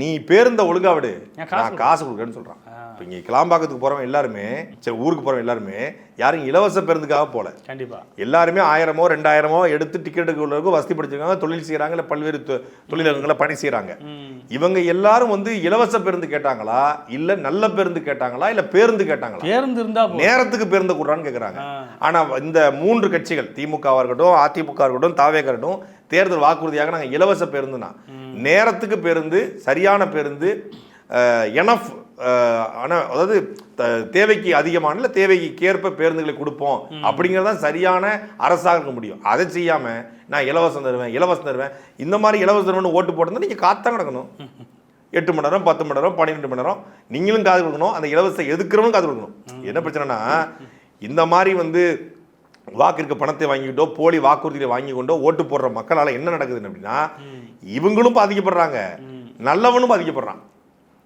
நீ பேருந்தை ஒழுங்கா விடு, நான் காசு கொடுக்குறேன்னு சொல்கிறான். இப்போ இங்கே கிளாம்பாக்கத்துக்கு போகிறவங்க எல்லாருமே, சரி ஊருக்கு போகிறவங்க எல்லாருமே யாரும் இலவச பேருந்துக்காக போகல. கண்டிப்பாக எல்லாருமே 1000மோ 2000மோ எடுத்து டிக்கெட்டுக்கு உள்ளவங்க வசதி படிச்சிருக்காங்க, தொழில் செய்கிறாங்க, இல்லை பல்வேறு தொழிலகங்களை பணி செய்கிறாங்க. இவங்க எல்லாரும் வந்து இலவச பேருந்து கேட்டாங்களா, இல்லை நல்ல பேருந்து கேட்டாங்களா, இல்லை பேருந்து கேட்டாங்களா? பேருந்து இருந்தால் நேரத்துக்கு பேருந்து கூடுறான்னு கேட்குறாங்க. ஆனால் இந்த 3 கட்சிகள், திமுகவாக இருக்கட்டும், அதிமுக இருக்கட்டும், தாவேகா இருக்கட்டும், தேர்தல் வாக்குறுதியாக நாங்கள் இலவச பேருந்துனா நேரத்துக்கு பேருந்து, சரியான பேருந்து, எனஃப், அதாவது தேவைக்கு அதிகமான இல்லை தேவைக்கு ஏற்ப பேருந்துகளை கொடுப்போம் அப்படிங்கிறது தான் சரியான அரசாக இருக்க முடியும். அதை செய்யாமல் நான் இலவசம் தருவேன் இந்த மாதிரி இலவசம் தருவேன்னு ஓட்டு போட்டிருந்தா நீங்கள் காத்தான் கிடக்கணும். 8 மணி நேரம், 10 மணி நேரம், 12 மணி நேரம் நீங்களும் காது கொடுக்கணும், அந்த இலவசம் எதுக்குறவங்களும் காது கொடுக்கணும். என்ன பிரச்சனைனா இந்த மாதிரி வந்து வாக்கிற்கு பணத்தை வாங்கிக்கிட்டோ போலி வாக்குறுதியை வாங்கி கொண்டோ ஓட்டு போடுற மக்களால் என்ன நடக்குதுன்னு அப்படின்னா இவங்களும் பாதிக்கப்படுறாங்க, நல்லவனும் பாதிக்கப்படுறான்.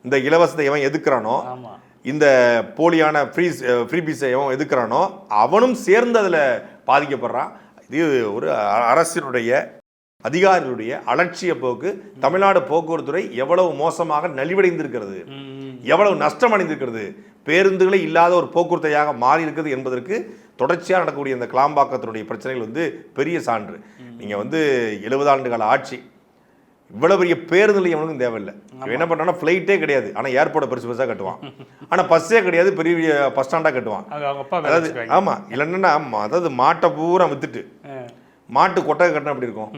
இந்த இலவசத்தை எவன் எதுக்குறானோ, இந்த போலியான ஃப்ரீ பீஸை எவன் எதுக்குறானோ அவனும் சேர்ந்து அதில் பாதிக்கப்படுறான். இது ஒரு அரசினுடைய அதிகாரிகளுடைய அலட்சிய போக்கு. தமிழ்நாடு போக்குவரத்துறை எவ்வளவு மோசமாக நலிவடைந்திருக்கிறது, எவ்வளவு நஷ்டம் அடைந்திருக்கிறது, பேருந்துகளே இல்லாத ஒரு போக்குவரத்தையாக மாறி இருக்குது என்பதற்கு தொடர்ச்சியாக நடக்கக்கூடிய இந்த கிளாம்பாக்கத்தினுடைய பிரச்சனைகள் வந்து பெரிய சான்று. நீங்கள் வந்து 70 ஆண்டு கால ஆட்சி, இவ்வளோ பெரிய பேருந்து நிலையம் அவனுக்கும் தேவையில்லை. என்ன பண்ணுறான்னா ஃப்ளைட்டே கிடையாது, ஆனால் ஏர்போர்ட்டை பெருசாக கட்டுவான். ஆனால் பஸ்ஸே கிடையாது, பெரிய பஸ் ஸ்டாண்டாக கட்டுவான். அதாவது ஆமாம், இல்லைன்னா அதாவது மாட்டை பூரா விற்றுட்டு மாட்டு கொட்டகை கட்டினா அப்படி இருக்கும்,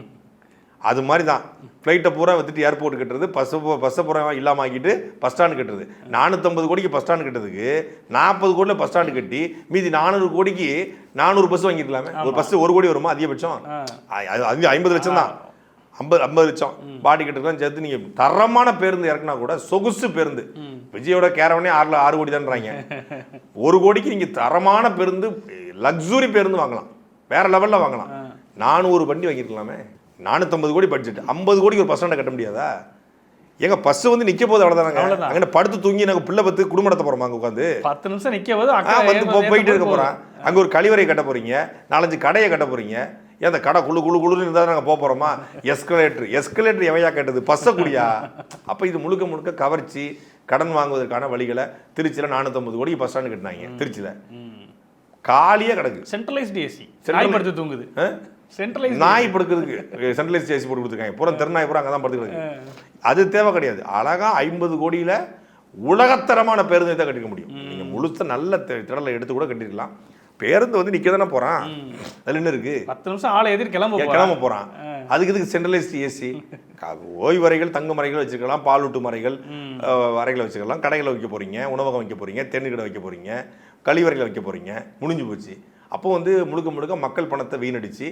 அது மாதிரி தான் ஃப்ளைட்டை பூரா விற்றுட்டு ஏர்போர்ட் கட்டுறது, பஸ்ஸை பூரா இல்லாமல் ஆக்கிட்டு பஸ் ஸ்டாண்டு கட்டுறது. 450 கோடிக்கு பஸ் ஸ்டாண்டு கட்டுறதுக்கு 40 கோடியில் பஸ் ஸ்டாண்டு கட்டி மீதி 400 கோடிக்கு 400 பஸ் வாங்கிருக்கலாமே. ஒரு பஸ் 1 கோடி வருமா அதிகபட்சம்? அது 50 லட்சம் தான், 50 லட்சம் பாடி கட்டுறதுலாம் சேர்த்து நீங்கள் தரமான பேருந்து இறக்குனா கூட சொகுசு பேருந்து, விஜயோட கேரவனே 6 கோடி தான்றாங்க. 1 கோடிக்கு நீங்கள் தரமான பேருந்து, லக்ஸுரி பேருந்து வாங்கலாம், வேற லெவலில் வாங்கலாம். 400 வண்டி வாங்கியிருக்கலாமே. 450 கோடி பட்ஜெட், 50 கோடிக்கு ஒரு பஸ் ஸ்டாண்டை கட்ட முடியாதா? எங்க பஸ் வந்து நிற்க போது அவ்வளோதானாங்க. அங்கே படுத்து தூங்கி நாங்கள் பிள்ளை பத்து குடும்பம் நடத்த போகிறோமா? அங்கே உட்காந்து 10 நிமிஷம் நிற்க போது வந்து போயிட்டு இருக்க போகிறோம். அங்கே ஒரு கழிவறை கட்ட போகிறீங்க, 4-5 கடையை கட்ட போகிறீங்க. ஏன் அந்த கடை குழுன்னு இருந்தால் நாங்கள் போகிறோமா? எஸ்கலேட்டர் எவையா கேட்டது? பஸ்ஸை கூடியா? அப்போ இது முழுக்க கவர்ச்சி, கடன் வாங்குவதற்கான வழிகளை திருச்சியில் 450 கோடிக்கு பஸ் ஸ்டாண்டு கட்டினாங்க. திருச்சியில் காலியாக கிடக்கு. சென்ட்ரலைஸ்டு ஏசி படுத்து தூங்குது, நாய் படுக்கிறதுக்கு சென்ட்ரலைஸ்ட் ஏசி போட்டு கொடுத்துருக்காங்க. பூரா தெருநாய் பூரா அங்கே தான் படுத்துக்கிறாங்க. அது தேவை கிடையாது. அழகா 50 கோடியில் உலகத்தரமான பேருந்து தான் கட்டிக்க முடியும். நீங்கள் முழுத்த நல்ல திடலை எடுத்து கூட கட்டிருக்கலாம். பேருந்து வந்து நிற்க தானே போகிறான், அதில் என்ன இருக்குது? 10 நிமிஷம் ஆளை எதிர் கிளம்ப போகிறான். அதுக்கு சென்ட்ரலைஸ்டு ஏசி, ஓய்வறைகள், தங்கு மறைகள் வச்சுக்கலாம், பாலூட்டு மறைகள் அறைகளை வச்சுக்கலாம், கடைகளை வைக்க போகிறீங்க, உணவகம் வைக்க போகிறீங்க, தென்னுக்கடை வைக்க போகிறீங்க, கழிவறைகளை வைக்க போகிறீங்க, முடிஞ்சு போச்சு. அப்போ வந்து முழுக்க மக்கள் பணத்தை வீணடிச்சு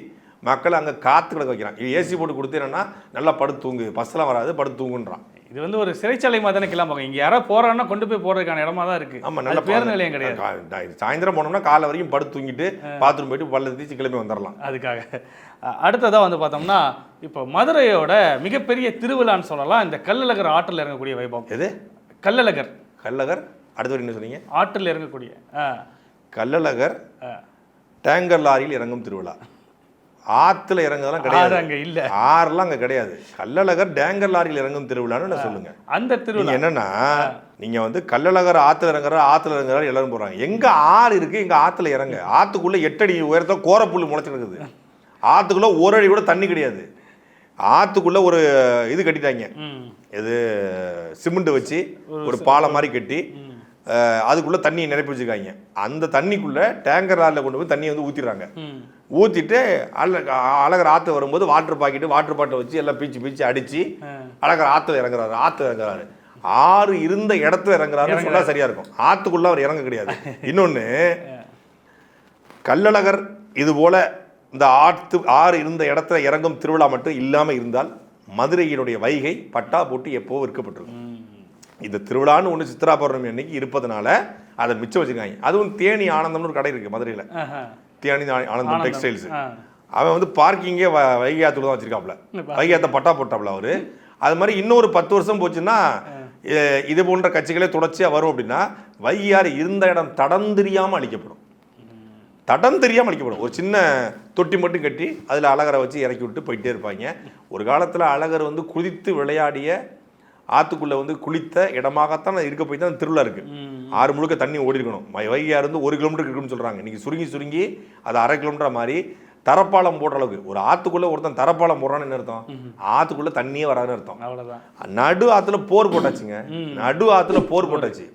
மக்கள் அங்கே காற்று கிடக்க வைக்கிறான். ஏசி போட்டு கொடுத்தேன்னா நல்லா படுத்து தூங்கு, பஸ்ஸெல்லாம் வராது, படுத்து தூங்குன்றான். இது வந்து ஒரு சிறைச்சாலை மாதிரி தானே கிளம்பாங்க. இங்கே யாராவது போறாங்கன்னா கொண்டு போய் போறதுக்கான இடமா தான் இருக்கு. ஆமாம், நல்ல பேருந்து நிலையம் கிடையாது. சாயந்தரம் போனோம்னா காலை வரைக்கும் படுத்து தூங்கிட்டு பாத்ரூம் போயிட்டு பல்ல தேய்ச்சி கிளம்பி வந்துடலாம். அதுக்காக அடுத்ததாக வந்து பார்த்தோம்னா இப்போ மதுரையோட மிகப்பெரிய திருவிழான்னு சொல்லலாம் இந்த கள்ளழகர் ஆற்றில் இறங்கக்கூடிய வைபவம். எது கள்ளழகர்? கள்ளழகர் அடுத்த என்ன சொன்னீங்க? ஆற்றில் இறங்கக்கூடிய கள்ளழகர் டேங்கர் லாரியில் இறங்கும் திருவிழா. ஆற்றுல இறங்குறதெல்லாம் கிடையாது, அங்கே இல்லை, ஆறுலாம் அங்கே கிடையாது. கள்ளழகர் டேங்கர் லாரியில் இறங்கும் திருவிழான்னு சொல்லுங்க. அந்த திருவிழா என்னன்னா நீங்க வந்து கள்ளழகர் ஆற்றுல இறங்குறாரு எல்லாரும் போறாங்க. எங்க ஆறு இருக்கு, எங்க ஆற்றுல இறங்க. ஆற்றுக்குள்ள 8 அடி உயரத்தை கோரப்புல் முளைச்சிருக்குது. ஆற்றுக்குள்ள 1 அடி கூட தண்ணி கிடையாது. ஆற்றுக்குள்ள ஒரு இது கட்டிட்டாங்க, இது சிமெண்ட் வச்சு ஒரு பாலம் மாதிரி கட்டி அதுக்குள்ள தண்ணியை நிரப்பி வச்சுருக்காங்க. அந்த தண்ணிக்குள்ள டேங்கர் லாரியில் கொண்டு போய் தண்ணியை வந்து ஊற்றிடுறாங்க. ஊற்றிட்டு அழகர் ஆற்று வரும்போது வாட்டர் பாட்டை வச்சு எல்லாம் பீச்சு அடித்து அழகர் ஆற்றுல இறங்குறாரு. ஆறு இருந்த இடத்துல இறங்குறாருன்னு சொன்னால் சரியா இருக்கும். ஆற்றுக்குள்ள அவர் இறங்க கிடையாது. இன்னொன்று, கள்ளழகர் இது போல இந்த ஆறு இருந்த இடத்துல இறங்கும் திருவிழா மட்டும் இல்லாமல் இருந்தால் மதுரையினுடைய வைகை பட்டா போட்டு எப்போ விற்கப்பட்டிருக்கும். இந்த திருவிழான்னு ஒன்று சித்ரா பௌர்ணமி அன்னைக்கு இருப்பதனால அதை மிச்சம் வச்சுருக்காங்க. அதுவும் தேனி ஆனந்தம்னு ஒரு கடை இருக்குது மதுரையில், தேனி ஆனந்தம் டெக்ஸ்டைல்ஸ். அவன் வந்து பார்க்கிங்கே வைகை ஆற்றுல தான் வச்சுருக்காப்புல, வைகை ஆற்ற பட்டா போட்டாப்புல அவர். அது மாதிரி இன்னொரு 10 வருஷம் போச்சுன்னா இது போன்ற கட்சிகளே தொடர்ச்சியாக வரும். அப்படின்னா வைகையாறு இருந்த இடம் தடம் தெரியாமல் அழிக்கப்படும். ஒரு சின்ன தொட்டி மட்டும் கட்டி அதில் அழகரை வச்சு இறக்கி விட்டு போயிட்டே இருப்பாங்க. ஒரு காலத்தில் அழகர் வந்து குதித்து விளையாடிய ஆற்றுக்குள்ளே வந்து குளித்த இடமாகத்தான் இருக்க போய் தான் திருவிழா இருக்குது. ஆறு முழுக்க தண்ணி ஓடி இருக்கணும். வைகையாறு வந்து 1 கிலோமீட்டர் இருக்குன்னு சொல்கிறாங்க. இன்றைக்கி சுருங்கி அது 1/2 கிலோமீட்டர் மாதிரி தரப்பாலம் போடுற அளவுக்கு. ஒரு ஆற்றுக்குள்ளே ஒருத்தன் தரப்பாலம் போடுறான்னு என்ன அர்த்தம்? ஆற்றுக்குள்ளே தண்ணியே வராதுன்னு அர்த்தம். அவ்வளோதான். நடு ஆற்றுல போர் போட்டாச்சுங்க.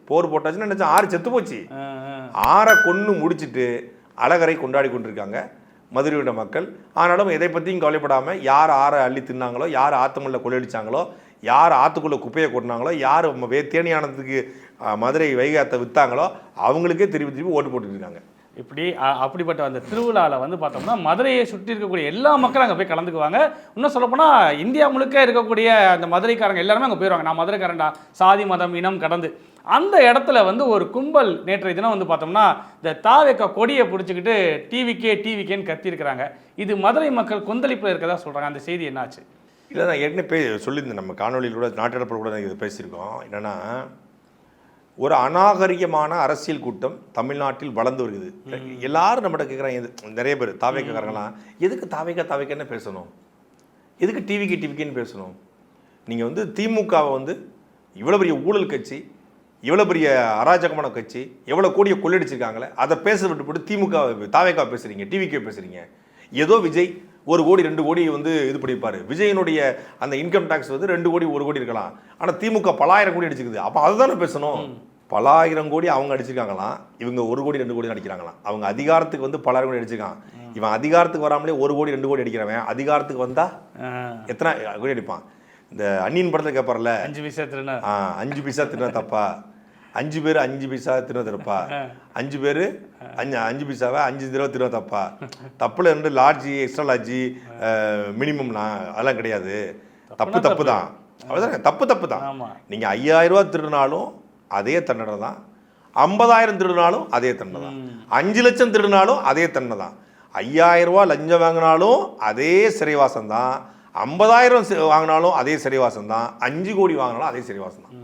போர் போட்டாச்சுன்னு நினச்சா ஆறு செத்து போச்சு. ஆறை கொன்று முடிச்சுட்டு அழகரை கொண்டாடி கொண்டிருக்காங்க மதுரையோட மக்கள். ஆனாலும் எதை பற்றியும் கவலைப்படாமல் யார் ஆறை அள்ளி தின்னாங்களோ, யார் ஆற்றுமல்ல கொள்ளையடிச்சாங்களோ, யார் ஆற்றுக்குள்ளே குப்பையை கொட்டினாங்களோ, யார் தேனியானத்துக்கு மதுரை வைகை ஆற்றை விற்றாங்களோ அவங்களுக்கே திருப்பி ஓட்டு போட்டுருக்காங்க. அப்படிப்பட்ட அந்த திருவிழாவில் வந்து பார்த்தோம்னா மதுரையை சுற்றி இருக்கக்கூடிய எல்லா மக்களும் அங்கே போய் கலந்துக்குவாங்க. இன்னும் சொல்லப்போனால் இந்தியா முழுக்க இருக்கக்கூடிய அந்த மதுரைக்காரங்க எல்லாருமே அங்கே போயிடுவாங்க. நான் மதுரைக்காரன்டா, சாதி மதம் இனம் கடந்து. அந்த இடத்துல வந்து ஒரு கும்பல் நேற்றைய தினம் வந்து பார்த்தோம்னா இந்த தாவேக்கா கொடியை பிடிச்சிக்கிட்டு டிவிக்கேன்னு கத்திருக்கிறாங்க. இது மதுரை மக்கள் கொந்தளிப்பில் இருக்கதா சொல்கிறாங்க. அந்த செய்தி என்னாச்சு? இல்லை, நான் ஏற்கனவே சொல்லியிருந்தேன், நம்ம காணொலியில் கூட நாட்டெடுப்பில் கூட இது பேசியிருக்கோம். என்னென்னா, ஒரு அநாகரிகமான அரசியல் கூட்டம் தமிழ்நாட்டில் வளர்ந்து வருகிறது. எல்லாரும் நம்மகிட்ட கேட்குறாங்க, நிறைய பேர் தாவேக்காரங்களாம், எதுக்கு தாவேக்கான்னு பேசணும், எதுக்கு டிவிக்கேன்னு பேசணும்? நீங்கள் வந்து திமுகவை வந்து இவ்வளோ பெரிய ஊழல் கட்சி, இவ்வளோ பெரிய அராஜகமான கட்சி, எவ்வளோ கோடியை கொள்ளடிச்சிருக்காங்களே, அதை பேச விட்டு திமுக தாவேக்காவை பேசுகிறீங்க, டிவிக்கே பேசுகிறீங்க. ஏதோ விஜய் 1 கோடி 2 கோடி வந்து இது பண்ணியிருப்பார். விஜயனுடைய அந்த இன்கம் டேக்ஸ் வந்து 2 கோடி 1 கோடி இருக்கலாம். ஆனால் திமுக பலாயிரம் கோடி அடிச்சுக்குது. அப்போ அதுதானே பேசணும். பலாயிரம் கோடி அவங்க அடிச்சிருக்காங்களாம், இவங்க 1 கோடி 2 கோடி அடிக்கிறாங்களாம். அவங்க அதிகாரத்துக்கு வந்து பலாயிரம் கோடி அடிச்சிருக்கான். இவன் அதிகாரத்துக்கு வராமலே 1 கோடி 2 கோடி அடிக்கிறவன் அதிகாரத்துக்கு வந்தா எத்தனை கோடி அடிப்பான்? இந்த அன்னியின் படத்தில் கேட்பார்ல, 5 பைசா திருநா தப்பா, 5 பேர் 5 பைசா திருநா தப்பா, 5 பேர் 5 பைசாவை 5 தடவை திருநா தப்பா, தப்புல 2 லார்ஜி எக்ஸ்ட்ரா லார்ஜி மினிமம்னா அதெல்லாம் கிடையாது. தப்பு தான். அவ்வளோதானே, தப்பு தான். நீங்கள் 5000 ரூபா திருடினாலும் அதே தண்டனை தான், 50,000 திருடினாலும் அதே தண்டனை தான், 5 லட்சம் திருடினாலும் அதே தண்டனை தான், 5000 ரூபா லஞ்சம் வாங்கினாலும் அதே சிறைவாசம் தான், 50,000 வாங்கினாலும் அதே சிறைவாசம் தான், 5 கோடி வாங்கினாலும் அதே சிறைவாசம் தான்.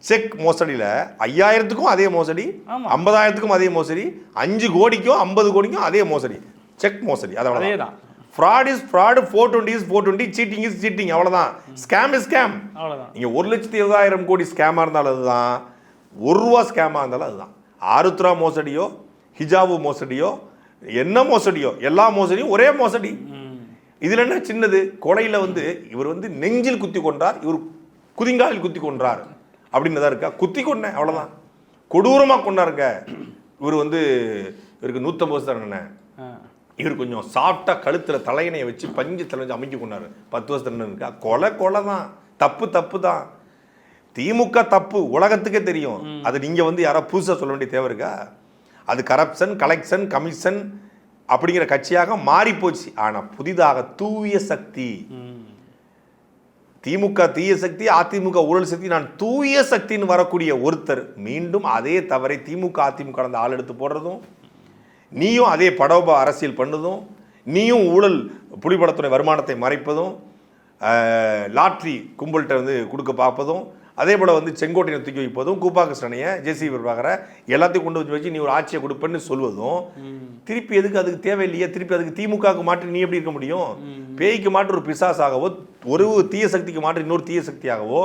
செக் மோசடியில் 5000த்துக்கும் அதே மோசடி, 50,000த்துக்கும் அதே மோசடி, 5 கோடிக்கும் 50 கோடிக்கும் அதே மோசடி. செக் மோசடி, அதே தான். Fraud is fraud, 420 is 420, cheating is cheating, அவ்வளோதான். Scam is scam. நீங்கள் 1,20,000 கோடி ஸ்கேமாக இருந்தாலும் அதுதான், 1 ரூபா ஸ்கேமாக இருந்தாலும் அதுதான். ஆருத்ரா மோசடியோ, ஹிஜாபு மோசடியோ, என்ன மோசடியோ, எல்லா மோசடியும் ஒரே மோசடி. இதில் என்ன சின்னது? கொலையில் வந்து இவர் வந்து நெஞ்சில் குத்தி கொண்டார், இவர் குதிங்காலில் குத்தி கொன்றார் அப்படின்னு தான் இருக்கா? குத்தி கொண்டேன், அவ்வளோதான். கொடூரமாக கொண்டாருங்க. இவர் வந்து இவருக்கு 150 வருஷம் தண்டனை. இவர் கொஞ்சம் சாஃப்டாக கழுத்தில் தலையணையை வச்சு பஞ்சு தலைஞ்சு அமைக்க கொண்டாரு, 10 வருஷம் தண்டனை இருக்கா? கொலை தான். தப்பு தான். திமுக தப்பு உலகத்துக்கே தெரியும். அது நீங்கள் வந்து யாராவது புதுசாக சொல்ல வேண்டிய தேவை இருக்கா? அது கரப்ஷன், கலெக்ஷன், கமிஷன் அப்படிங்கிற கட்சியாக மாறி போச்சு. ஆனால் புதிதாக தூய சக்தி திமுக தீய சக்தி, அதிமுக ஊழல் சக்தி, நான் தூய சக்தின்னு வரக்கூடிய ஒருத்தர் மீண்டும் அதே தவறை திமுக அதிமுக அந்த ஆள் எடுத்து போடுறதும், நீயும் அதே படோப அரசியல் பண்ணதும், நீயும் ஊழல் புலிப்படத்துடைய வருமானத்தை மறைப்பதும், லாட்ரி கும்பல்கிட்ட வந்து கொடுக்க பார்ப்பதும், அதே போல் வந்து செங்கோட்டையை தூக்கி வைப்பதும், கூப்பா கிருஷ்ணனையை ஜேசி பிரபாகரை எல்லாத்தையும் கொண்டு வச்சு நீ ஒரு ஆட்சியை கொடுப்பேன்னு சொல்வதும், திருப்பி எதுக்கு அதுக்கு தேவையில்லையே, திருப்பி அதுக்கு திமுகவுக்கு மாற்றி நீ எப்படி இருக்க முடியும்? பேய்க்கு மாற்று ஒரு பிசாசாகவோ, ஒரு தீய சக்திக்கு மாற்று இன்னொரு தீய சக்தியாகவோ,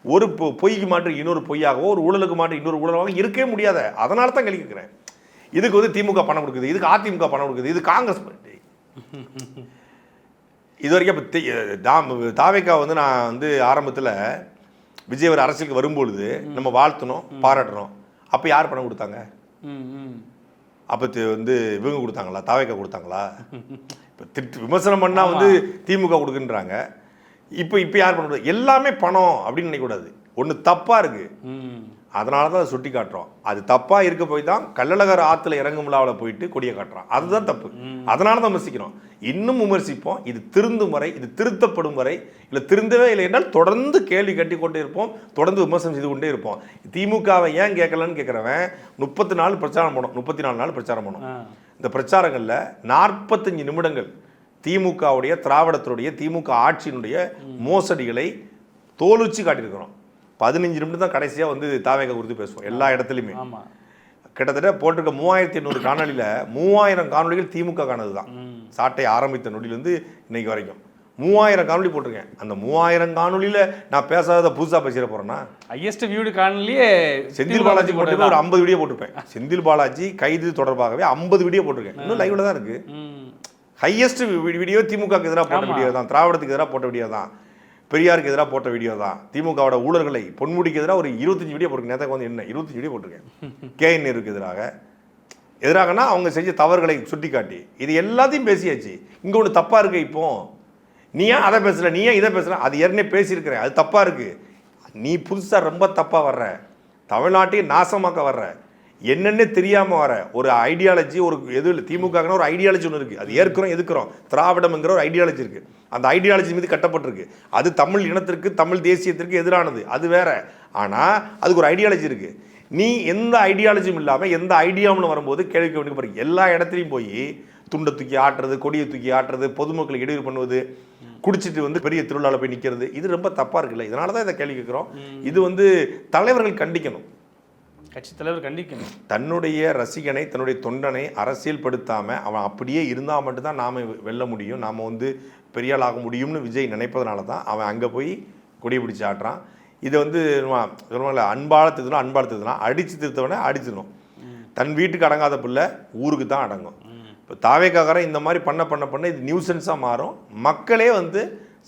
ஒரு பொய்க்கு மாற்று இன்னொரு பொய்யாகவோ, ஒரு ஊழலுக்கு மாற்று இன்னொரு ஊழலாக இருக்கவே முடியாத. அதனால தான் கேட்கிறேன். இதுக்கு வந்து திமுக பணம் கொடுக்குது, இதுக்கு அதிமுக பணம் கொடுக்குது, இது காங்கிரஸ். இது வரைக்கும் இப்போ தாவேக்கா வந்து நான் வந்து ஆரம்பத்தில் விஜய் ஒரு அரசியலுக்கு வரும்பொழுது நம்ம வாழ்த்தணும், பாராட்டணும். அப்போ யார் பணம் கொடுத்தாங்க? அப்போ வந்து இவங்க கொடுத்தாங்களா? தாவேக்கா கொடுத்தாங்களா? இப்போ விமர்சனம் பண்ணால் வந்து திமுக கொடுக்குன்றாங்க. இப்போ யார் பணம் கொடுத்தா? எல்லாமே பணம் அப்படின்னு நினைக்கக்கூடாது. ஒன்று தப்பாக இருக்குது, அதனால தான் அதை சுட்டி காட்டுறோம். அது தப்பாக இருக்க போய் தான் கள்ளழகர் ஆற்றுல இறங்கும் விழாவில் போயிட்டு கொடியை காட்டுறோம். அதுதான் தப்பு. அதனால தான் விமர்சிக்கிறோம். இன்னும் விமர்சிப்போம். இது திருந்தும் வரை, இது திருத்தப்படும் வரை, இல்லை திருந்தவே இல்லை என்றால் தொடர்ந்து கேள்வி கட்டி கொண்டே இருப்போம், தொடர்ந்து விமர்சனம் செய்து கொண்டே இருப்போம். திமுகவை ஏன் கேட்கலன்னு கேட்குறவன் 34 நாள் பிரச்சாரம் பண்ணணும், 34 நாள் பிரச்சாரம் பண்ணணும். இந்த பிரச்சாரங்களில் 45 நிமிடங்கள் திமுகவுடைய, திராவிடத்தினுடைய, திமுக ஆட்சியினுடைய மோசடிகளை தோலுச்சு காட்டியிருக்கிறோம். 15 நிமிடம் தான் கடைசியாக வந்து தாவேக்கா குறித்து பேசுவோம் எல்லா இடத்துலையுமே. கிட்டத்தட்ட போட்டிருக்க 3800 காணொலியில் 3000 காணொலிகள் திமுக காணது தான். சாட்டை ஆரம்பித்த நொடியிலேருந்து இன்னைக்கு வரைக்கும் 3000 காணொலி போட்டிருக்கேன். அந்த 3000 காணொலியில் நான் பேசாத புதுசாக பேசிட போகிறேன்னா, ஹையஸ்ட் வியூடு காணொலியே செந்தில் பாலாஜி போட்டு ஒரு 50 வீடியோ போட்டிருப்பேன். செந்தில் பாலாஜி கைது தொடர்பாகவே 50 வீடியோ போட்டிருக்கேன். இன்னும் லைவ்ல தான் இருக்கு. ஹையஸ்ட் வீடியோ திமுகக்கு எதிராக போட்ட வீடியோ தான், திராவிடத்துக்கு எதிராக போட்ட வீடியோ தான், பெரியாருக்கு எதிராக போட்ட வீடியோ தான், திமுகவோட ஊழல்களை பொன்முடிக்கு எதிராக ஒரு 25 வீடியோ போட்டிருக்கேன். நேற்றுக்கு வந்து என்ன 25 வீடியோ போட்டிருக்கேன். கேஎன்ஏருக்கு எதிராகனா அவங்க செஞ்ச தவறுகளை சுட்டி காட்டி இது எல்லாத்தையும் பேசியாச்சு. இங்கே ஒன்று தப்பாக இருக்கு. இப்போ நீ ஏன் அதை பேசல, நீ ஏன் இதை பேசல? அது ஏற்கனவே பேசியிருக்கிறேன், அது தப்பாக இருக்கு. நீ புதுசாக ரொம்ப தப்பாக வர்ற, தமிழ்நாட்டையும் நாசமாக்க வர்ற, என்னென்ன தெரியாமல் வர ஒரு ஐடியாலஜி, ஒரு எது இல்லை திமுகனா ஒரு ஐடியாலஜி ஒன்று இருக்குது. அது ஏற்கிறோம் எதுக்குறோம், திராவிடம்ங்கிற ஒரு ஐடியாலஜி இருக்குது. அந்த ஐடியாலஜி மீது கட்டப்பட்டிருக்கு. அது தமிழ் இனத்திற்கு, தமிழ் தேசியத்திற்கு எதிரானது, அது வேற. ஆனால் அதுக்கு ஒரு ஐடியாலஜி இருக்குது. நீ எந்த ஐடியாலஜியும் இல்லாமல் எந்த ஐடியாவும் வரும்போது கேள்வி கேட்க பாருங்க. எல்லா இடத்துலையும் போய் துண்டை தூக்கி ஆட்டுறது, கொடியை தூக்கி ஆட்டுறது, பொதுமக்களுக்கு இடையூறு பண்ணுவது, குடிச்சிட்டு வந்து பெரிய திருவிழாவில் போய் நிற்கிறது, இது ரொம்ப தப்பாக இருக்குல்ல. இதனால தான் இதை கேள்வி கேட்குறோம். இது வந்து தலைவர்கள் கண்டிக்கணும், கட்சி தலைவர் கண்டிக்கணும். தன்னுடைய ரசிகனை, தன்னுடைய தொண்டனை அரசியல் படுத்தாமல் அவன் அப்படியே இருந்தால் மட்டும்தான் நாம் வெல்ல முடியும், நாம் வந்து பெரியாள் ஆக முடியும்னு விஜய் நினைப்பதனால தான் அவன் அங்கே போய் கொடியை பிடிச்சி ஆட்டுறான். இதை வந்து அன்பால திருத்தணும், அன்பால திருத்தணும், அடித்து திருத்தவனை அடிச்சிடணும். தன் வீட்டுக்கு அடங்காத பிள்ளை ஊருக்கு தான் அடங்கும். இப்போ தாவேக்காரன் இந்த மாதிரி பண்ண இது நியூசன்ஸாக மாறும். மக்களே வந்து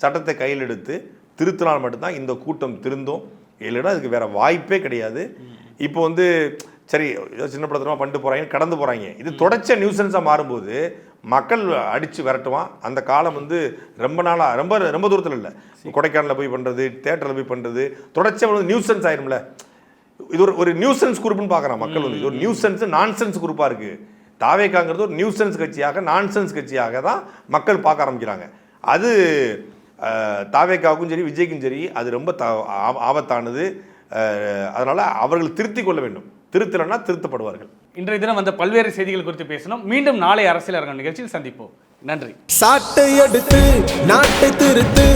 சட்டத்தை கையில் எடுத்து திருத்தினால் மட்டும்தான் இந்த கூட்டம் திருந்தும். இல்லைன்னா அதுக்கு வேறு வாய்ப்பே கிடையாது. இப்போ வந்து சரி ஏதோ சின்ன படத்தமாக பண்ணிட்டு போகிறாங்க, கடந்து போகிறாங்க. இது தொடர்ச்சியாக நியூசன்ஸாக மாறும்போது மக்கள் அடித்து விரட்டுவான். அந்த காலம் வந்து ரொம்ப நாளாக ரொம்ப தூரத்தில் இல்லை. கொடைக்கானலில் போய் பண்ணுறது, தேட்டரில் போய் பண்ணுறது, தொடர்ச்சியாக வந்து நியூசன்ஸ் ஆயிரும்ல. இது ஒரு நியூசன்ஸ் குரூப்னு பார்க்குறான் மக்கள். வந்து இது ஒரு நியூசன்ஸ் நான்சென்ஸ் குரூப்பாக இருக்குது. தாவேக்காங்கிறது ஒரு நியூசன்ஸ் கட்சியாக, நான்சென்ஸ் கட்சியாக தான் மக்கள் பார்க்க ஆரம்பிக்கிறாங்க. அது தாவேக்காவுக்கும் சரி விஜய்க்கும் சரி அது ரொம்ப ஆபத்தானது. அதனால் அவர்கள் திருத்திக் கொள்ள வேண்டும். திருத்தலைன்னா திருத்தப்படுவார்கள். இன்றைய தினம் வந்த பல்வேறு செய்திகள் குறித்து பேசணும். மீண்டும் நாளை அரசியல் அரங்கம் நிகழ்ச்சியில் சந்திப்போம். நன்றி. சாட்டை எடுத்து நாட்டை திருத்து.